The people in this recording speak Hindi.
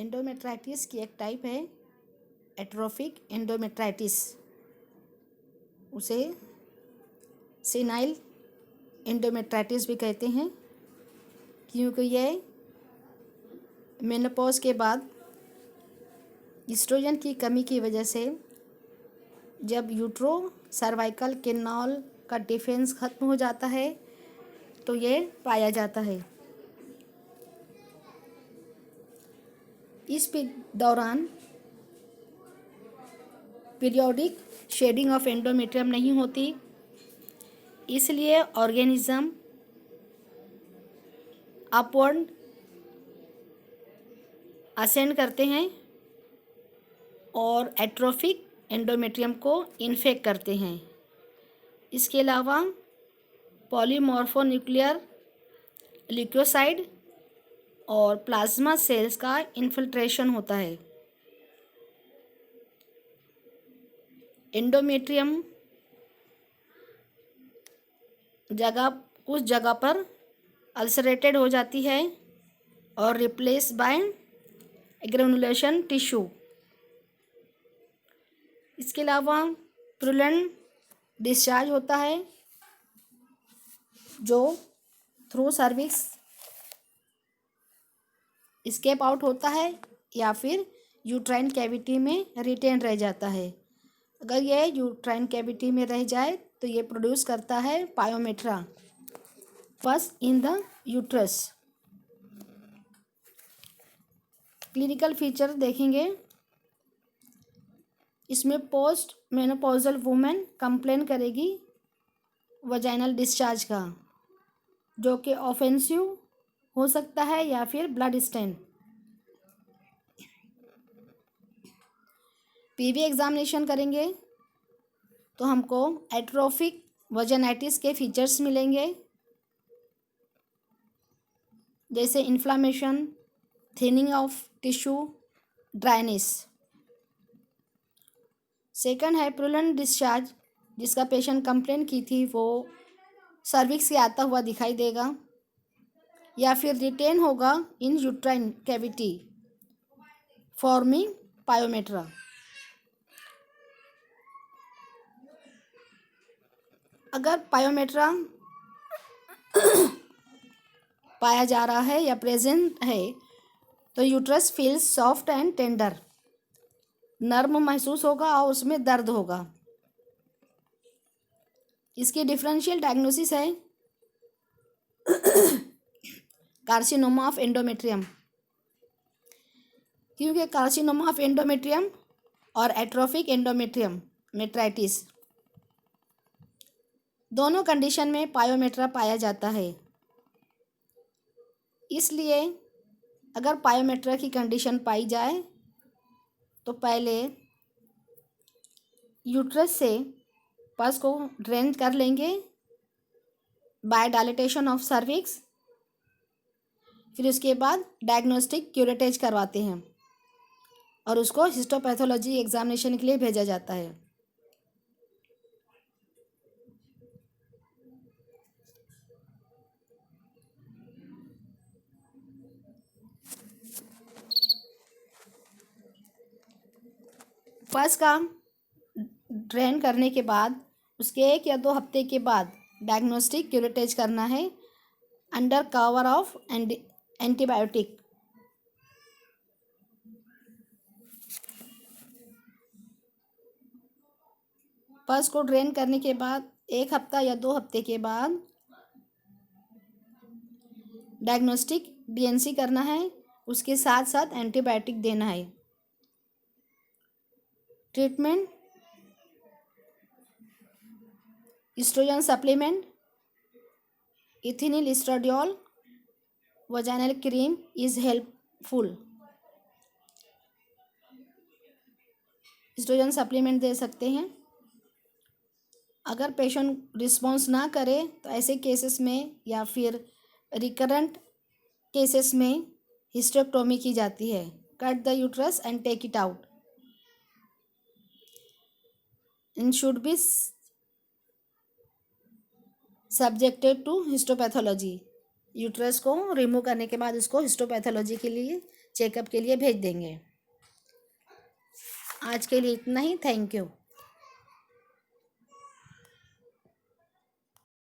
एंडोमेट्राइटिस की एक टाइप है एट्रोफिक एंडोमेट्राइटिस, उसे सेनाइल एंडोमेट्राइटिस भी कहते हैं, क्योंकि यह मेनोपॉज के बाद एस्ट्रोजन की कमी की वजह से जब यूट्रो सर्वाइकल कैनाल का डिफेंस खत्म हो जाता है तो ये पाया जाता है। इस दौरान पीरियोडिक शेडिंग ऑफ एंडोमेट्रियम नहीं होती, इसलिए ऑर्गेनिज्म अपवर्ड असेंड करते हैं और एट्रोफिक एंडोमेट्रियम को इन्फेक्ट करते हैं। इसके अलावा पॉलीमॉर्फोन्यूक्लियर ल्यूकोसाइड और प्लाज्मा सेल्स का इन्फिल्ट्रेशन होता है। एंडोमेट्रियम कुछ जगह पर अल्सरेटेड हो जाती है और रिप्लेस बाय ग्रेनुलेशन टिश्यू। इसके अलावा प्रूलेंट डिस्चार्ज होता है जो थ्रू सर्विक्स स्केप आउट होता है या फिर यूट्राइन कैविटी में रिटेन रह जाता है। अगर ये यूट्राइन कैविटी में रह जाए तो ये प्रोड्यूस करता है pyometra first in the uterus. Clinical feature देखेंगे, इसमें पोस्ट मेनोपॉजल वुमेन कंप्लेन करेगी वजाइनल डिस्चार्ज का, जो कि ऑफेंसिव हो सकता है या फिर ब्लड स्टेन। पीवी एग्जामिनेशन करेंगे तो हमको एट्रोफिक वजाइनाइटिस के फीचर्स मिलेंगे, जैसे inflammation, thinning of tissue, dryness. Second है प्रूलेंट डिस्चार्ज, जिसका पेशेंट कंप्लेन की थी वो सर्विक्स से आता हुआ दिखाई देगा या फिर रिटेन होगा इन यूट्राइन कैविटी फॉर्मिंग पायोमेट्रा। अगर पायोमेट्रा पाया जा रहा है या प्रेजेंट है तो uterus feels soft and tender, नर्म महसूस होगा और उसमें दर्द होगा। इसकी डिफरेंशियल डायग्नोसिस है कार्सिनोमा ऑफ एंडोमेट्रियम, क्योंकि कार्सिनोमा ऑफ एंडोमेट्रियम और एट्रोफिक एंडोमेट्रियम मेट्राइटिस दोनों कंडीशन में पायोमेट्रा पाया जाता है। इसलिए अगर पायोमेट्रा की कंडीशन पाई जाए तो पहले यूट्रस से पस को ड्रेन कर लेंगे बाय डायलेटेशन ऑफ सर्विक्स, फिर उसके बाद डायग्नोस्टिक क्यूरेटेज करवाते हैं और उसको हिस्टोपैथोलॉजी एग्जामिनेशन के लिए भेजा जाता है। फर्स्ट का ड्रेन करने के बाद उसके 1 या 2 हफ्ते के बाद डायग्नोस्टिक क्यूरेटेज करना है अंडर कवर ऑफ एंटीबायोटिक। पस को ड्रेन करने के बाद 1 हफ्ता या 2 हफ्ते के बाद डायग्नोस्टिक डीएनसी करना है, उसके साथ साथ एंटीबायोटिक देना है। Treatment estrogen supplement, ethinyl estradiol, vaginal cream is helpful. Estrogen supplement दे सकते हैं। अगर पेशेंट रिस्पॉन्स ना करे तो ऐसे केसेस में या फिर रिकरेंट केसेस में हिस्टेक्टोमी की जाती है, cut the uterus and take it out, and should be subjected to histopathology. Uterus को रिमूव करने के बाद उसको हिस्टोपैथोलॉजी के लिए चेकअप के लिए भेज देंगे। आज के लिए इतना ही। Thank you.